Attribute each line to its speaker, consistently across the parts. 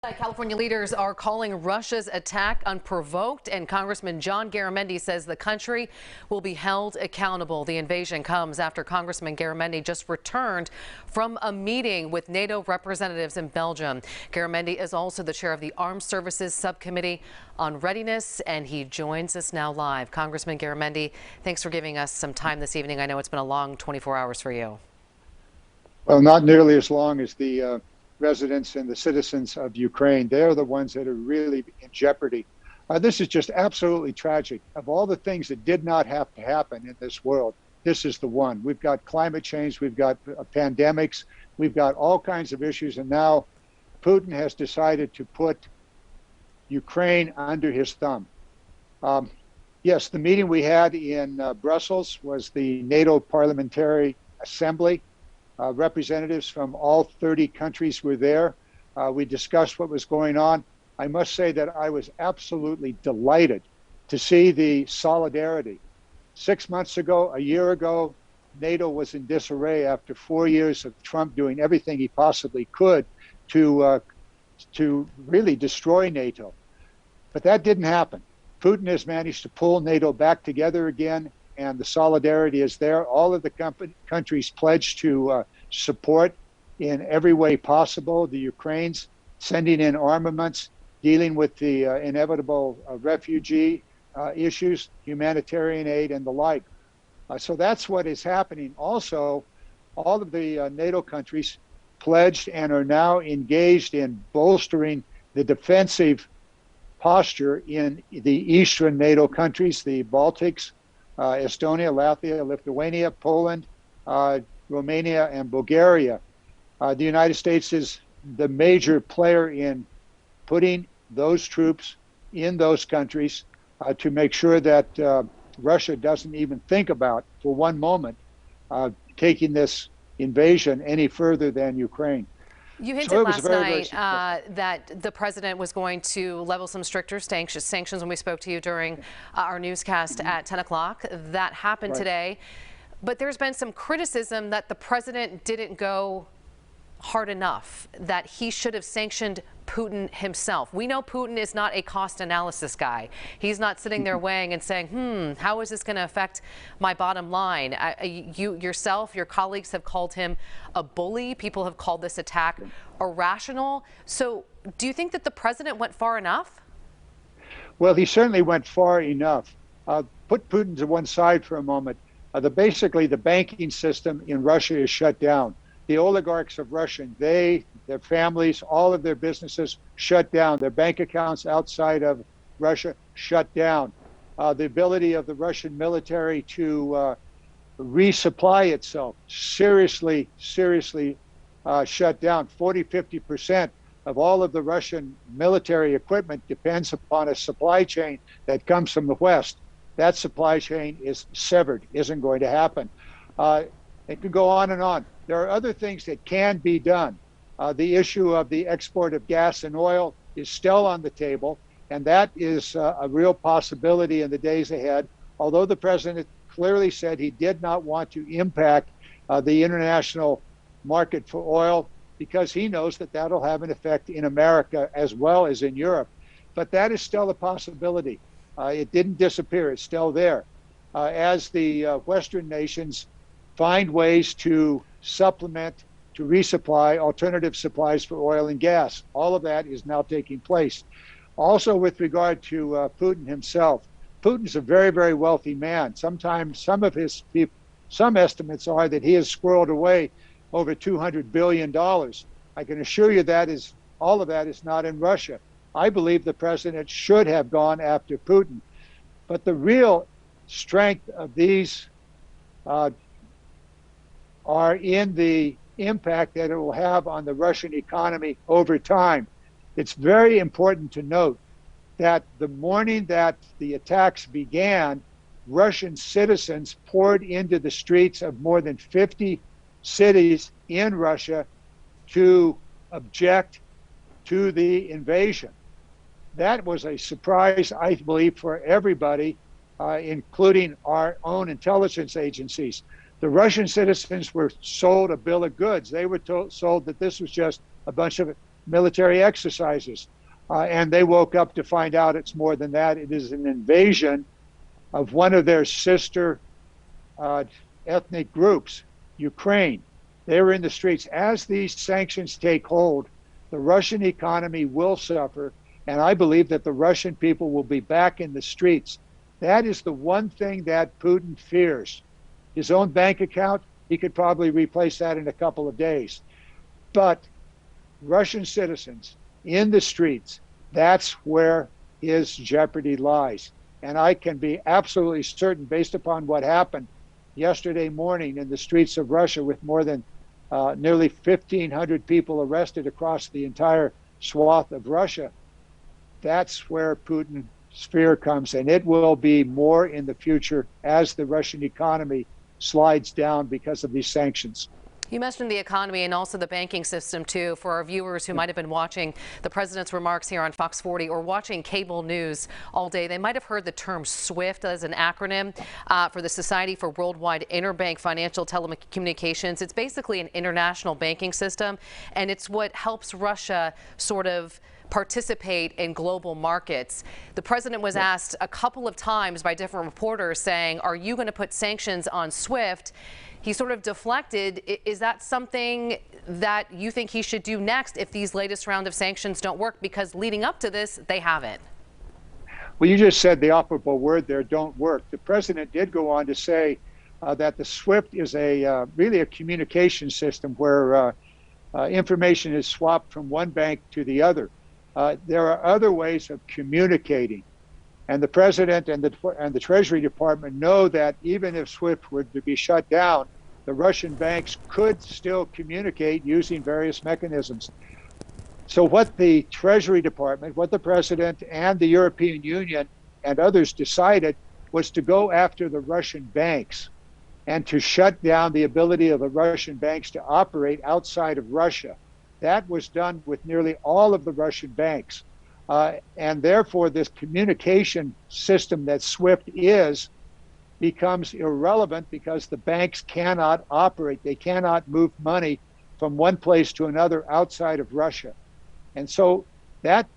Speaker 1: California leaders are calling Russia's attack unprovoked, and Congressman John Garamendi says the country will be held accountable. The invasion comes after Congressman Garamendi just returned from a meeting with NATO representatives in Belgium. Garamendi is also the chair of the Armed Services Subcommittee on Readiness, and he joins us now live. Congressman Garamendi, thanks for giving us some time this evening. I know it's been a long 24 hours for you.
Speaker 2: Well, not nearly as long as the residents and the citizens of Ukraine. They're the ones that are really in jeopardy. This is just absolutely tragic. Of all the things that did not have to happen in this world, this is the one. We've got climate change, we've got pandemics, we've got all kinds of issues, and now Putin has decided to put Ukraine under his thumb. Yes, the meeting we had in Brussels was the NATO Parliamentary Assembly. Representatives from all 30 countries were there. We discussed what was going on. I must say that I was absolutely delighted to see the solidarity. 6 months ago, a year ago, NATO was in disarray after 4 years of Trump doing everything he possibly could to really destroy NATO. But that didn't happen. Putin has managed to pull NATO back together again, and the solidarity is there. All of the countries pledged to support in every way possible the Ukrainians, sending in armaments, dealing with the inevitable refugee issues, humanitarian aid, and the like. So that's what is happening. Also, all of the NATO countries pledged and are now engaged in bolstering the defensive posture in the eastern NATO countries, the Baltics, Estonia, Latvia, Lithuania, Poland, Romania, and Bulgaria. The United States is the major player in putting those troops in those countries to make sure that Russia doesn't even think about, for one moment, taking this invasion any further than Ukraine.
Speaker 1: You hinted last night that the president was going to level some stricter sanctions when we spoke to you during our newscast at 10 o'clock. That happened today. But there's been some criticism that the president didn't go hard enough, that he should have sanctioned Putin himself. We know Putin is not a cost analysis guy. He's not sitting there weighing and saying, how is this going to affect my bottom line? You yourself, your colleagues have called him a bully. People have called this attack irrational. So do you think that the president went far enough?
Speaker 2: Well, he certainly went far enough. Put Putin to one side for a moment. Basically, the banking system in Russia is shut down. The oligarchs of Russia, their families, all of their businesses shut down. Their bank accounts outside of Russia shut down. The ability of the Russian military to resupply itself seriously shut down. 40–50% of all of the Russian military equipment depends upon a supply chain that comes from the West. That supply chain is severed, isn't going to happen. It could go on and on. There are other things that can be done. The issue of the export of gas and oil is still on the table, and that is a real possibility in the days ahead, although the president clearly said he did not want to impact the international market for oil because he knows that that'll have an effect in America as well as in Europe. But that is still a possibility. It didn't disappear. It's still there. As the Western nations find ways to supplement, to resupply alternative supplies for oil and gas. All of that is now taking place. Also, with regard to Putin himself, Putin's a very, very wealthy man. Sometimes some estimates are that he has squirreled away over $200 billion. I can assure you that all of that is not in Russia. I believe the president should have gone after Putin. But the real strength of these are in the impact that it will have on the Russian economy over time. It's very important to note that the morning that the attacks began, Russian citizens poured into the streets of more than 50 cities in Russia to object to the invasion. That was a surprise, I believe, for everybody, including our own intelligence agencies. The Russian citizens were sold a bill of goods. They were sold that this was just a bunch of military exercises. And they woke up to find out it's more than that. It is an invasion of one of their sister ethnic groups, Ukraine. They were in the streets. As these sanctions take hold, the Russian economy will suffer, and I believe that the Russian people will be back in the streets. That is the one thing that Putin fears. His own bank account, he could probably replace that in a couple of days. But Russian citizens in the streets, that's where his jeopardy lies. And I can be absolutely certain, based upon what happened yesterday morning in the streets of Russia, with more than nearly 1,500 people arrested across the entire swath of Russia, that's where Putin's fear comes. And it will be more in the future as the Russian economy slides down because of these sanctions.
Speaker 1: You mentioned the economy and also the banking system, too. For our viewers who might have been watching the president's remarks here on Fox 40 or watching cable news all day, they might have heard the term SWIFT as an acronym for the Society for Worldwide Interbank Financial Telecommunications. It's basically an international banking system, and it's what helps Russia sort of participate in global markets. The president was asked a couple of times by different reporters saying, are you going to put sanctions on SWIFT? He sort of deflected. Is that something that you think he should do next if these latest round of sanctions don't work? Because leading up to this, they haven't.
Speaker 2: Well, you just said the operable word there, don't work. The president did go on to say that the SWIFT is really a communication system where information is swapped from one bank to the other. There are other ways of communicating. And the president and the Treasury Department know that even if SWIFT were to be shut down, the Russian banks could still communicate using various mechanisms. So what the Treasury Department, what the president and the European Union and others decided was to go after the Russian banks and to shut down the ability of the Russian banks to operate outside of Russia. That was done with nearly all of the Russian banks. And therefore, this communication system that SWIFT is becomes irrelevant because the banks cannot operate. They cannot move money from one place to another outside of Russia. And so that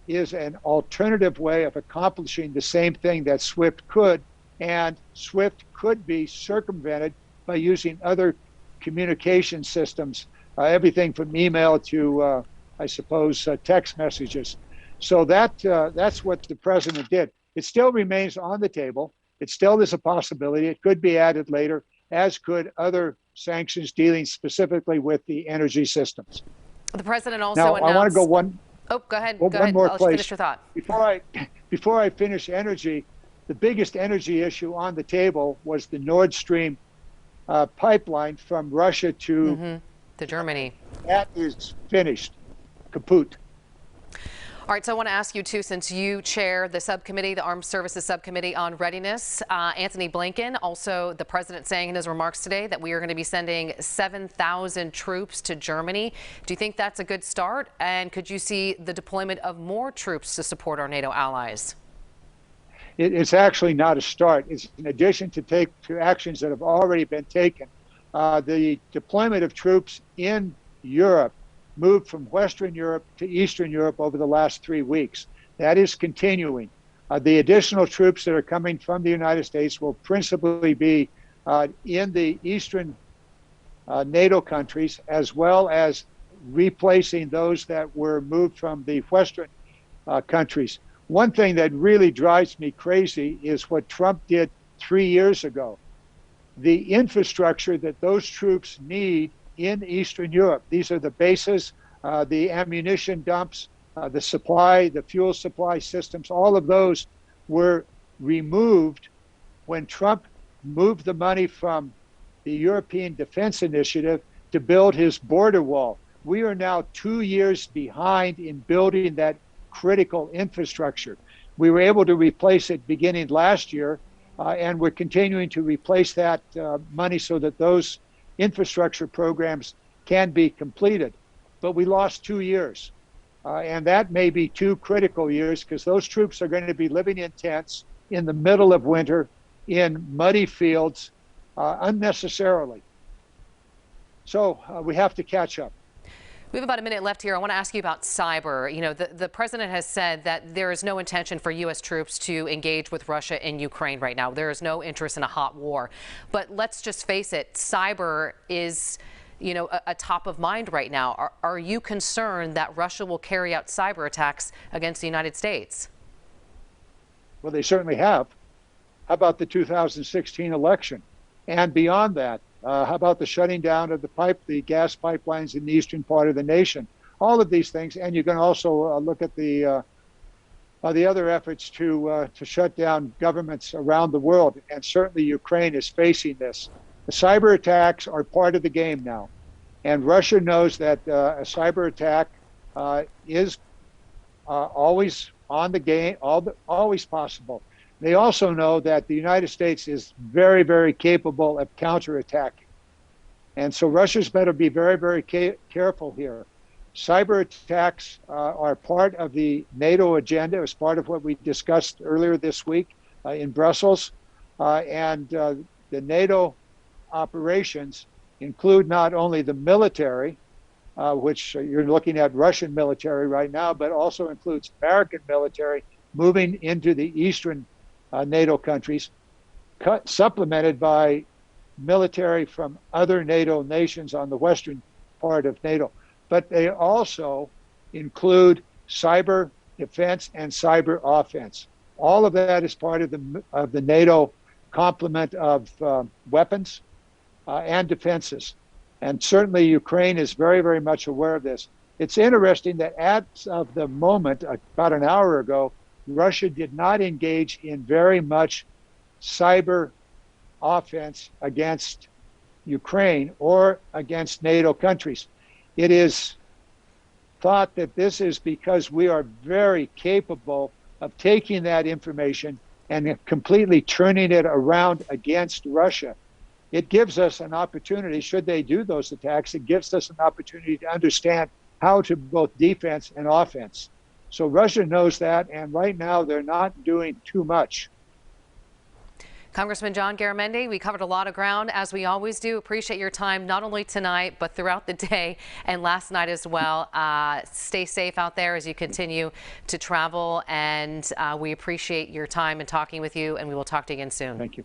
Speaker 2: is an alternative way of accomplishing the same thing that SWIFT could. And SWIFT could be circumvented by using other communication systems, everything from email to, I suppose, text messages. So that's what the president did. It still remains on the table. It still is a possibility. It could be added later, as could other sanctions dealing specifically with the energy systems.
Speaker 1: The president also
Speaker 2: now,
Speaker 1: announced...
Speaker 2: I want to go one...
Speaker 1: Oh, go ahead.
Speaker 2: One more
Speaker 1: I'll
Speaker 2: place.
Speaker 1: finish your thought.
Speaker 2: Before I finish energy, the biggest energy issue on the table was the Nord Stream pipeline from Russia to
Speaker 1: Germany.
Speaker 2: That is finished, kaput.
Speaker 1: All right, so I want to ask you, too, since you chair the subcommittee, the Armed Services Subcommittee on Readiness, Antony Blinken, also the president saying in his remarks today that we are going to be sending 7,000 troops to Germany. Do you think that's a good start? And could you see the deployment of more troops to support our NATO allies?
Speaker 2: It's actually not a start. It's in addition to actions that have already been taken. The deployment of troops in Europe moved from Western Europe to Eastern Europe over the last 3 weeks. That is continuing. The additional troops that are coming from the United States will principally be in the Eastern NATO countries, as well as replacing those that were moved from the Western countries. One thing that really drives me crazy is what Trump did 3 years ago. The infrastructure that those troops need in Eastern Europe. These are the bases, the ammunition dumps, the fuel supply systems, all of those were removed when Trump moved the money from the European Defense Initiative to build his border wall. We are now 2 years behind in building that critical infrastructure. We were able to replace it beginning last year, and we're continuing to replace that money so that those infrastructure programs can be completed. But we lost 2 years. And that may be 2 critical years because those troops are going to be living in tents in the middle of winter in muddy fields unnecessarily. So we have to catch up.
Speaker 1: We have about a minute left here. I want to ask you about cyber. You know, the president has said that there is no intention for U.S. troops to engage with Russia in Ukraine right now. There is no interest in a hot war. But let's just face it, cyber is, you know, a top of mind right now. Are you concerned that Russia will carry out cyber attacks against the United States?
Speaker 2: Well, they certainly have. How about the 2016 election? And beyond that, how about the shutting down of the gas pipelines in the eastern part of the nation? All of these things, and you can also look at the other efforts to shut down governments around the world, and certainly Ukraine is facing this. The cyber attacks are part of the game now, and Russia knows that a cyber attack is always on the game, always possible. They also know that the United States is very, very capable of counterattacking. And so Russia's better be very, very careful here. Cyber attacks are part of the NATO agenda. It was part of what we discussed earlier this week in Brussels. The NATO operations include not only the military, which you're looking at Russian military right now, but also includes American military moving into the eastern NATO countries, supplemented by military from other NATO nations on the western part of NATO. But they also include cyber defense and cyber offense. All of that is part of the NATO complement of weapons and defenses. And certainly Ukraine is very, very much aware of this. It's interesting that as of the moment, about an hour ago, Russia did not engage in very much cyber offense against Ukraine or against NATO countries. It is thought that this is because we are very capable of taking that information and completely turning it around against Russia. It gives us an opportunity, should they do those attacks, it gives us an opportunity to understand how to both defense and offense. So Russia knows that, and right now they're not doing too much.
Speaker 1: Congressman John Garamendi, we covered a lot of ground, as we always do. Appreciate your time, not only tonight, but throughout the day and last night as well. Stay safe out there as you continue to travel, and we appreciate your time and talking with you, and we will talk to you again soon.
Speaker 2: Thank you.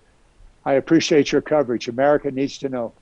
Speaker 2: I appreciate your coverage. America needs to know.